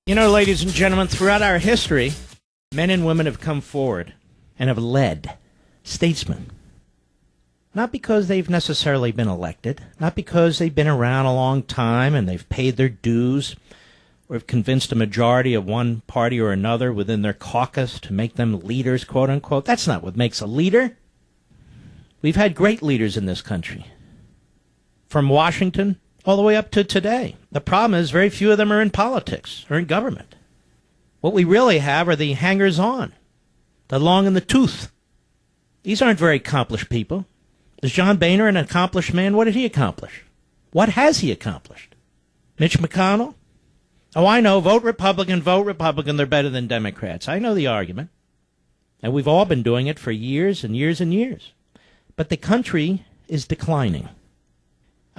You know, ladies and gentlemen, throughout our history, men and women have come forward and have led statesmen. Not because they've necessarily been elected, not because they've been around a long time and they've paid their dues or have convinced a majority of one party or another within their caucus to make them leaders, quote unquote. That's not what makes a leader. We've had great leaders in this country, from Washington all the way up to today. The problem is very few of them are in politics or in government. What we really have are the hangers-on, the long in the tooth. These aren't very accomplished people. Is John Boehner an accomplished man? What did he accomplish? What has he accomplished? Mitch McConnell? Oh, I know, vote Republican, they're better than Democrats. I know the argument. And we've all been doing it for years and years and years. But the country is declining.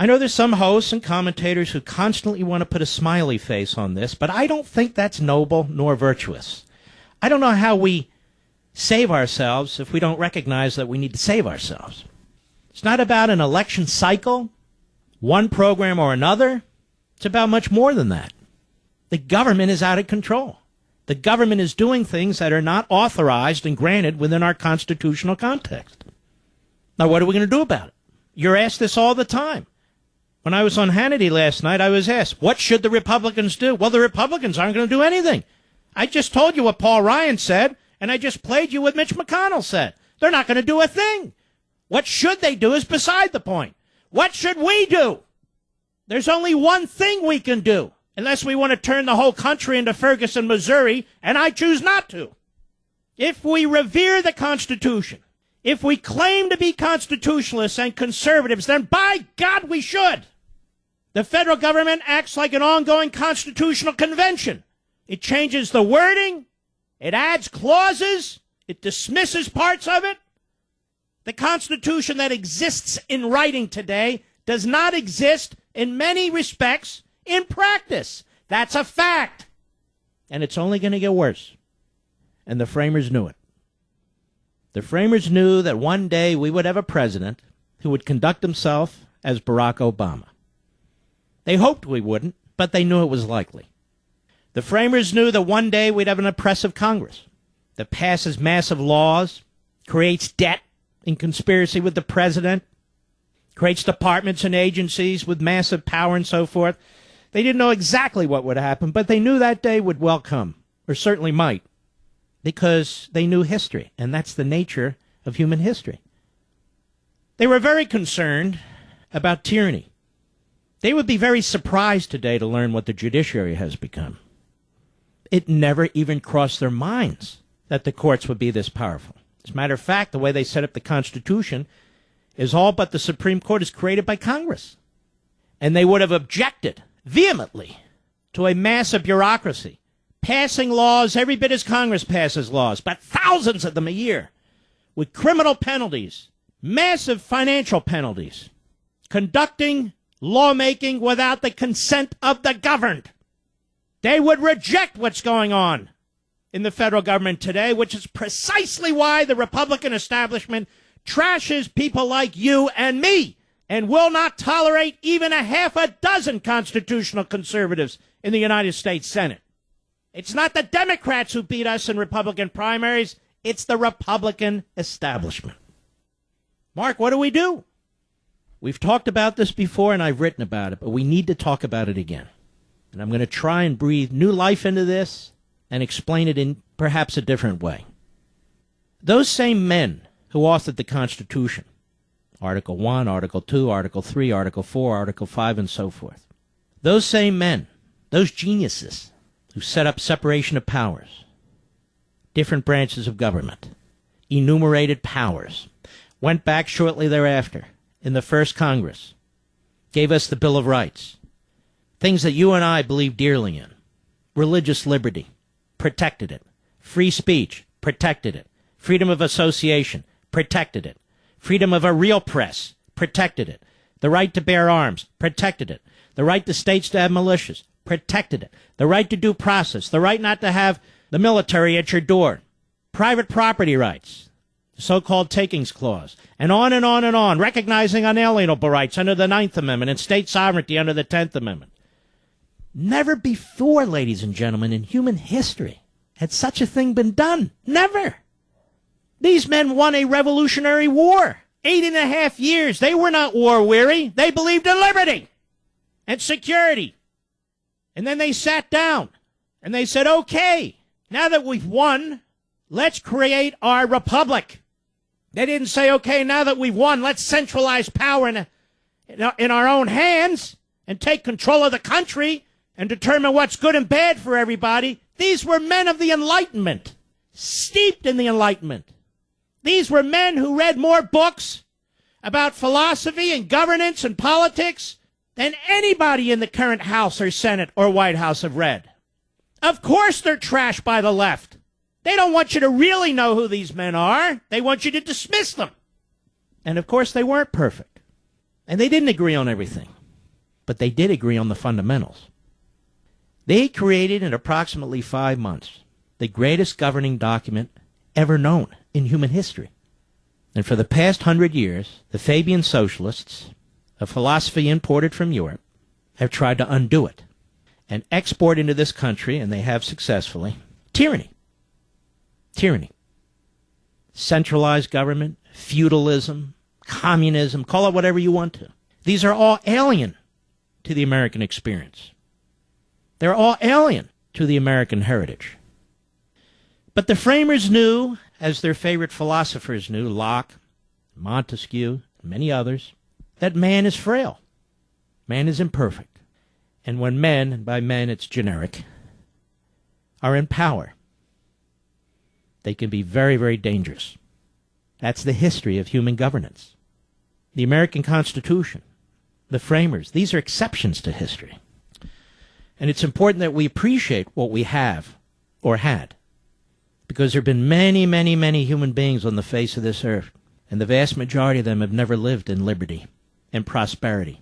I know there's some hosts and commentators who constantly want to put a smiley face on this, but I don't think that's noble nor virtuous. I don't know how we save ourselves if we don't recognize that we need to save ourselves. It's not about an election cycle, one program or another. It's about much more than that. The government is out of control. The government is doing things that are not authorized and granted within our constitutional context. Now, what are we going to do about it? You're asked this all the time. When I was on Hannity last night, I was asked, what should the Republicans do? Well, the Republicans aren't going to do anything. I just told you what Paul Ryan said, and I just played you what Mitch McConnell said. They're not going to do a thing. What should they do is beside the point. What should we do? There's only one thing we can do, unless we want to turn the whole country into Ferguson, Missouri, and I choose not to. If we revere the Constitution, if we claim to be constitutionalists and conservatives, then by God we should. The federal government acts like an ongoing constitutional convention. It changes the wording, it adds clauses, it dismisses parts of it. The Constitution that exists in writing today does not exist in many respects in practice. That's a fact. And it's only going to get worse. And the framers knew it. The framers knew that one day we would have a president who would conduct himself as Barack Obama. They hoped we wouldn't, but they knew it was likely. The framers knew that one day we'd have an oppressive Congress that passes massive laws, creates debt in conspiracy with the president, creates departments and agencies with massive power and so forth. They didn't know exactly what would happen, but they knew that day would well come, or certainly might, because they knew history, and that's the nature of human history. They were very concerned about tyranny. They would be very surprised today to learn what the judiciary has become. It never even crossed their minds that the courts would be this powerful. As a matter of fact, the way they set up the Constitution is all but the Supreme Court is created by Congress. And they would have objected vehemently to a massive bureaucracy passing laws every bit as Congress passes laws, but thousands of them a year, with criminal penalties, massive financial penalties, conducting lawmaking without the consent of the governed. They would reject what's going on in the federal government today, which is precisely why the Republican establishment trashes people like you and me and will not tolerate even a half a dozen constitutional conservatives in the United States Senate. It's not the Democrats who beat us in Republican primaries. It's the Republican establishment. Mark, what do? We've talked about this before, and I've written about it, but we need to talk about it again. And I'm going to try and breathe new life into this and explain it in perhaps a different way. Those same men who authored the Constitution, Article 1, Article 2, Article 3, Article 4, Article 5, and so forth, those same men, those geniuses who set up separation of powers, different branches of government, enumerated powers, went back shortly thereafter in the first Congress, gave us the Bill of Rights, things that you and I believe dearly in, religious liberty, protected it, free speech, protected it, freedom of association, protected it, freedom of a real press, protected it, the right to bear arms, protected it, the right to states to have militias, protected it, the right to due process, the right not to have the military at your door, private property rights, the so-called takings clause, and on and on and on, recognizing unalienable rights under the 9th Amendment and state sovereignty under the 10th Amendment. Never before, ladies and gentlemen, in human history had such a thing been done. Never. These men won a revolutionary war. 8.5 years. They were not war-weary. They believed in liberty and security. And then they sat down and they said, okay, now that we've won, let's create our republic. They didn't say, okay, now that we've won, let's centralize power in our own hands and take control of the country and determine what's good and bad for everybody. These were men of the Enlightenment, steeped in the Enlightenment. These were men who read more books about philosophy and governance and politics than anybody in the current House or Senate or White House have read. Of course they're trashed by the left. They don't want you to really know who these men are. They want you to dismiss them. And of course they weren't perfect. And they didn't agree on everything. But they did agree on the fundamentals. They created in approximately 5 months the greatest governing document ever known in human history. And for the past 100 years, the Fabian socialists, a philosophy imported from Europe, have tried to undo it and export into this country, and they have successfully, tyranny. Tyranny. Centralized government, feudalism, communism, call it whatever you want to. These are all alien to the American experience. They're all alien to the American heritage. But the framers knew, as their favorite philosophers knew, Locke, Montesquieu, and many others, that man is frail. Man is imperfect. And when men, and by men it's generic, are in power, they can be very, very dangerous. That's the history of human governance. The American Constitution, the framers, these are exceptions to history. And it's important that we appreciate what we have or had, because there have been many, many, many human beings on the face of this earth, and the vast majority of them have never lived in liberty and prosperity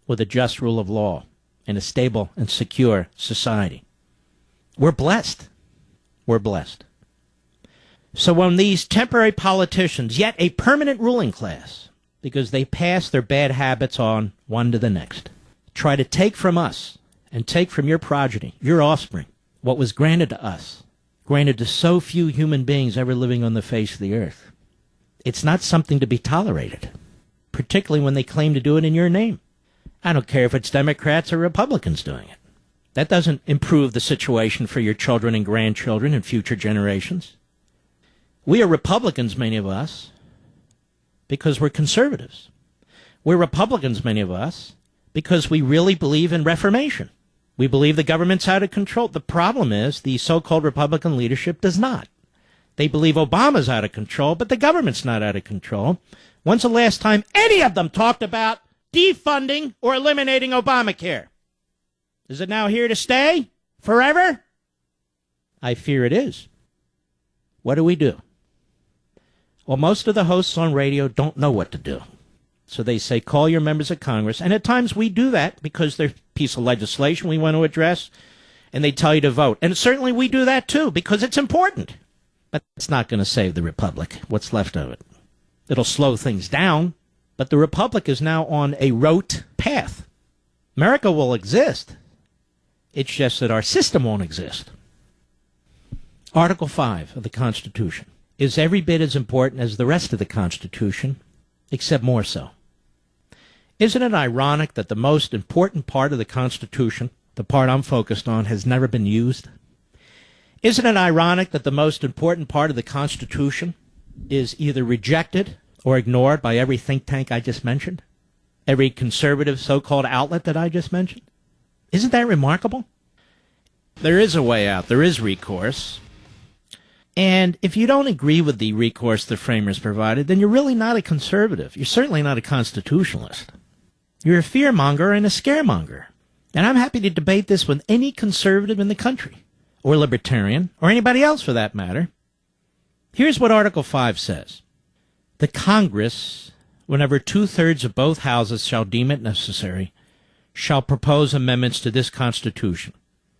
with a just rule of law and a stable and secure society. We're blessed. We're blessed. So when these temporary politicians, yet a permanent ruling class, because they pass their bad habits on one to the next, try to take from us and take from your progeny, your offspring, what was granted to us, granted to so few human beings ever living on the face of the earth, it's not something to be tolerated, particularly when they claim to do it in your name. I don't care if it's Democrats or Republicans doing it. That doesn't improve the situation for your children and grandchildren and future generations. We are Republicans, many of us, because we're conservatives. We're Republicans, many of us, because we really believe in reformation. We believe the government's out of control. The problem is the so-called Republican leadership does not. They believe Obama's out of control, but the government's not out of control. When's the last time any of them talked about defunding or eliminating Obamacare? Is it now here to stay? Forever? I fear it is. What do? Well, most of the hosts on radio don't know what to do. So they say, call your members of Congress. And at times we do that because there's a piece of legislation we want to address, and they tell you to vote. And certainly we do that, too, because it's important. But it's not going to save the Republic, what's left of it. It'll slow things down, but the Republic is now on a rote path. America will exist. It's just that our system won't exist. Article 5 of the Constitution is every bit as important as the rest of the Constitution, except more so. Isn't it ironic that the most important part of the Constitution, the part I'm focused on, has never been used? Isn't it ironic that the most important part of the Constitution is either rejected or ignored by every think tank I just mentioned? Every conservative so-called outlet that I just mentioned? Isn't that remarkable? There is a way out. There is recourse. And if you don't agree with the recourse the framers provided, then you're really not a conservative. You're certainly not a constitutionalist. You're a fearmonger and a scaremonger. And I'm happy to debate this with any conservative in the country, or libertarian, or anybody else for that matter. Here's what Article 5 says. The Congress, whenever 2/3 of both houses shall deem it necessary, shall propose amendments to this Constitution,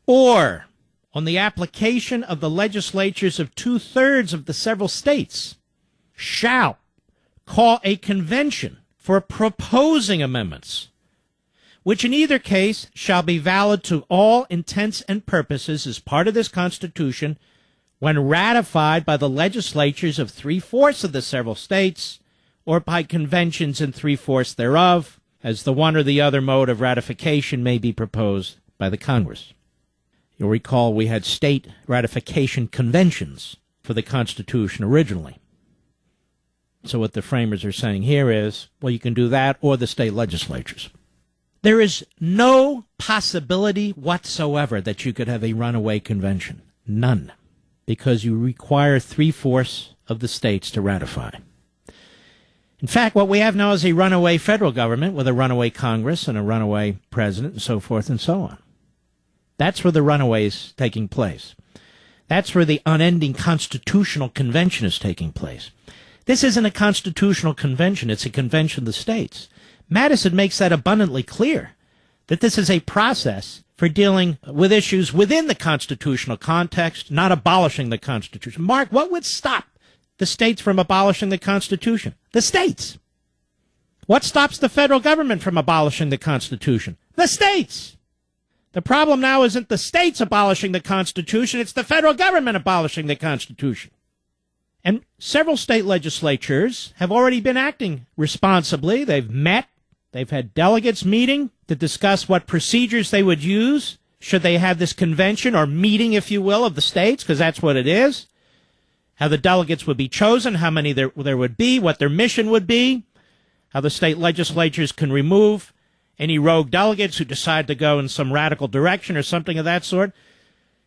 or on the application of the legislatures of 2/3 of the several states, shall call a convention for proposing amendments, which in either case shall be valid to all intents and purposes as part of this Constitution when ratified by the legislatures of 3/4 of the several states or by conventions in 3/4 thereof, as the one or the other mode of ratification may be proposed by the Congress. You'll recall we had state ratification conventions for the Constitution originally. So what the framers are saying here is, well, you can do that or the state legislatures. There is no possibility whatsoever that you could have a runaway convention. None. Because you require 3/4 of the states to ratify. In fact, what we have now is a runaway federal government with a runaway Congress and a runaway president and so forth and so on. That's where the runaway is taking place. That's where the unending constitutional convention is taking place. This isn't a constitutional convention. It's a convention of the states. Madison makes that abundantly clear, that this is a process for dealing with issues within the constitutional context, not abolishing the Constitution. Mark, what would stop the states from abolishing the Constitution? The states. What stops the federal government from abolishing the Constitution? The states. The problem now isn't the states abolishing the Constitution, it's the federal government abolishing the Constitution. And several state legislatures have already been acting responsibly. They've met. They've had delegates meeting to discuss what procedures they would use should they have this convention or meeting, if you will, of the states, because that's what it is. How the delegates would be chosen, how many there would be, what their mission would be, how the state legislatures can remove any rogue delegates who decide to go in some radical direction or something of that sort.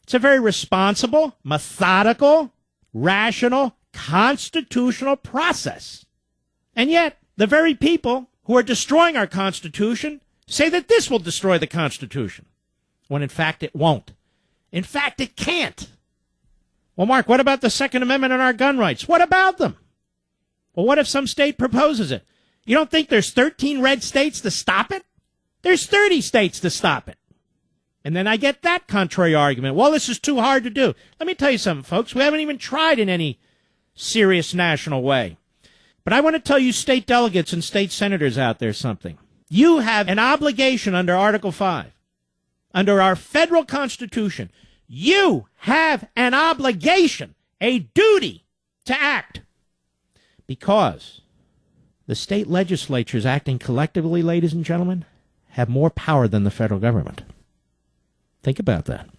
It's a very responsible, methodical, rational, constitutional process. And yet, the very people who are destroying our Constitution say that this will destroy the Constitution, when in fact it won't. In fact, it can't. Well, Mark, what about the Second Amendment and our gun rights? What about them? Well, what if some state proposes it? You don't think there's 13 red states to stop it? There's 30 states to stop it. And then I get that contrary argument. Well, this is too hard to do. Let me tell you something, folks. We haven't even tried in any serious national way. But I want to tell you state delegates and state senators out there something. You have an obligation under Article 5, under our federal Constitution. You have an obligation, a duty to act. Because the state legislatures acting collectively, ladies and gentlemen, have more power than the federal government. Think about that.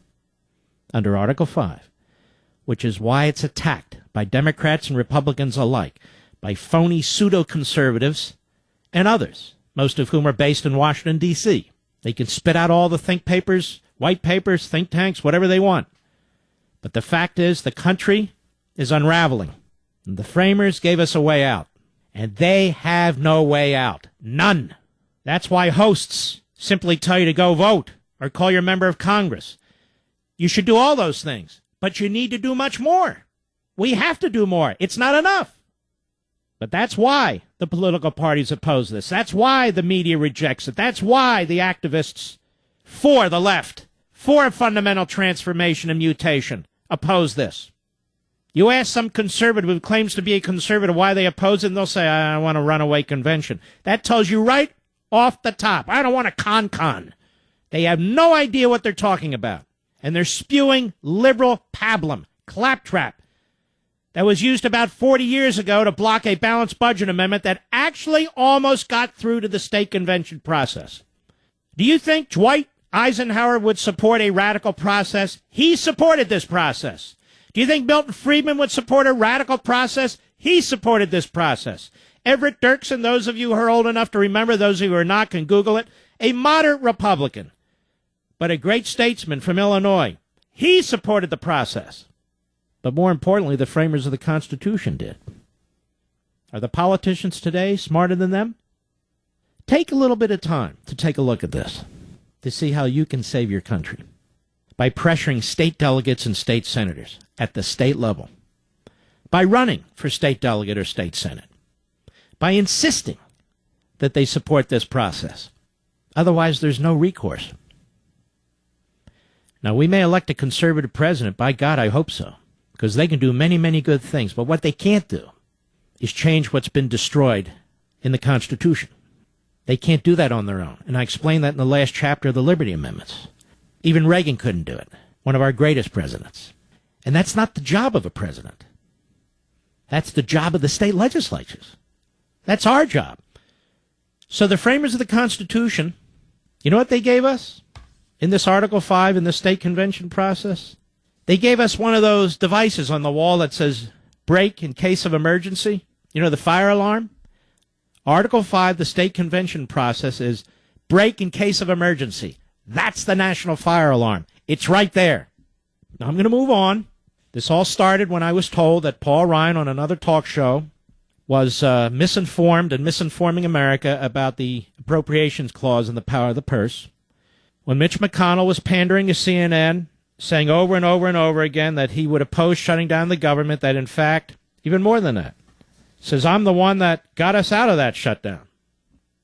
Under Article 5, which is why it's attacked by Democrats and Republicans alike, by phony pseudo-conservatives and others, most of whom are based in Washington, D.C. They can spit out all the think papers, white papers, think tanks, whatever they want. But the fact is, the country is unraveling. And the framers gave us a way out. And they have no way out. None. That's why hosts simply tell you to go vote or call your member of Congress. You should do all those things. But you need to do much more. We have to do more. It's not enough. But that's why the political parties oppose this. That's why the media rejects it. That's why the activists for the left, for a fundamental transformation and mutation, oppose this. You ask some conservative who claims to be a conservative why they oppose it, and they'll say, I want a runaway convention. That tells you right off the top. I don't want a con-con. They have no idea what they're talking about. And they're spewing liberal pablum, claptrap, that was used about 40 years ago to block a balanced budget amendment that actually almost got through to the state convention process. Do you think Dwight Eisenhower would support a radical process? He supported this process. Do you think Milton Friedman would support a radical process? He supported this process. Everett Dirksen, those of you who are old enough to remember, those of you who are not can Google it, a moderate Republican, but a great statesman from Illinois. He supported the process. But more importantly, the framers of the Constitution did. Are the politicians today smarter than them? Take a little bit of time to take a look at this, to see how you can save your country by pressuring state delegates and state senators at the state level, by running for state delegate or state senate, by insisting that they support this process. Otherwise, there's no recourse. Now, we may elect a conservative president. By God, I hope so, because they can do many, many good things. But what they can't do is change what's been destroyed in the Constitution. They can't do that on their own. And I explained that in the last chapter of the Liberty Amendments. Even Reagan couldn't do it, one of our greatest presidents. And that's not the job of a president. That's the job of the state legislatures. That's our job. So the framers of the Constitution, you know what they gave us in this Article 5 in the state convention process? They gave us one of those devices on the wall that says break in case of emergency. You know, the fire alarm? Article 5, the state convention process is break in case of emergency. That's the national fire alarm. It's right there. Now I'm going to move on. This all started when I was told that Paul Ryan on another talk show was misinformed and misinforming America about the appropriations clause in the power of the purse. When Mitch McConnell was pandering to CNN, saying over and over and over again that he would oppose shutting down the government, that in fact, even more than that, says, I'm the one that got us out of that shutdown.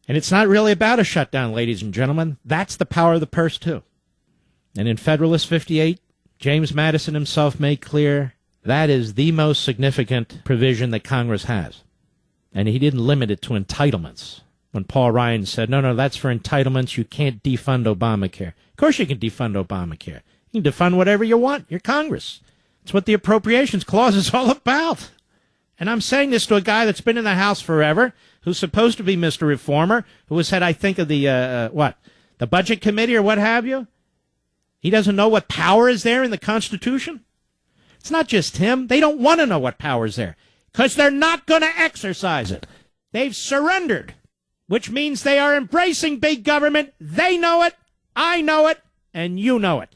And it's not really about a shutdown, ladies and gentlemen. That's the power of the purse, too. And in Federalist 58, James Madison himself made clear that is the most significant provision that Congress has. And he didn't limit it to entitlements. When Paul Ryan said, no, that's for entitlements, you can't defund Obamacare. Of course you can defund Obamacare. You can defund whatever you want. You're Congress. It's what the Appropriations Clause is all about. And I'm saying this to a guy that's been in the House forever, who's supposed to be Mr. Reformer, who was head, I think, of the, the Budget Committee or what have you. He doesn't know what power is there in the Constitution. It's not just him. They don't want to know what power is there because they're not going to exercise it. They've surrendered, which means they are embracing big government. They know it, I know it, and you know it.